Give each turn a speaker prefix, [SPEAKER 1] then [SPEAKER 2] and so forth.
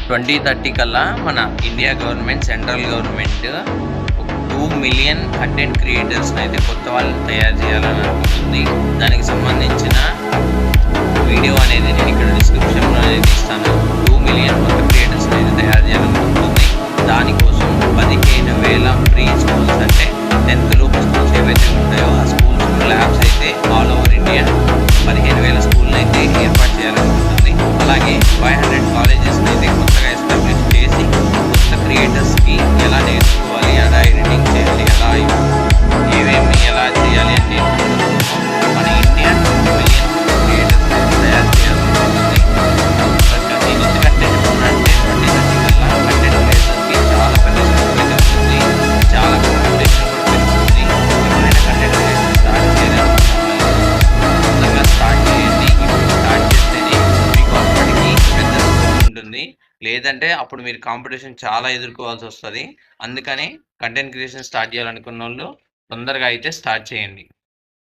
[SPEAKER 1] 2030 కల్లా మన India government, central government 2 million content క్రియేటర్స్ని అయితే కొత్త వాళ్ళని తయారు చేయాలని అనుకుంటుంది. దానికి సంబంధించిన వీడియో అనేది నేను ఇక్కడ డిస్క్రిప్షన్లో అనేది ఇస్తాను. 2 మిలియన్ కొత్త క్రియేటర్స్ని అయితే తయారు చేయాలనుకుంటుంది. దానికోసం 15,000 ప్రీ స్కూల్స్, అంటే 10th లోపు స్కూల్స్ ఏవైతే ఉంటాయో ఆ స్కూల్స్ ల్యాబ్స్ అయితే ఆల్ ఓవర్ ఇండియా 15,000 స్కూల్ని అయితే ఏర్పాటు చేయాలనుకుంటుంది. అలాగే 500 కాలేజెస్ని అయితే కొత్తగా ఎస్టాబ్లిష్ చేసి కొత్త క్రియేటర్స్కి ఎలా నేర్చుకోవాలి, ఎలా ఎడిటింగ్ చేయాలి, ఎలా చేయాలి అని నేర్చుకుంటూ మన ఇండియా 2 మిలియన్ క్రియేటర్స్ అయితే తయారు చేయాలనుకుంటుంది. దీని నుంచి కంటెంట్ అంటే 2030 కల్లా కంటెంట్ క్రియేటర్స్కి చాలా పెద్ద స్కోప్ అయితే ఉంటుంది. చాలా కాంపిటీషన్ కూడా పెరుగుతుంది. ఎవరైనా కంటెంట్ క్రియేషన్ స్టార్ట్ చేయాలనుకుంటున్నా స్టార్ట్ చేయండి. ఇప్పుడు స్టార్ట్ చేస్తేనే మీకు అప్పటికి పెద్ద స్కోప్ ఉంటుంది. లేదంటే అప్పుడు మీరు కాంపిటీషన్ చాలా ఎదుర్కోవాల్సి వస్తుంది. అందుకని కంటెంట్ క్రియేషన్ స్టార్ట్ చేయాలనుకున్న వాళ్ళు తొందరగా అయితే స్టార్ట్ చేయండి.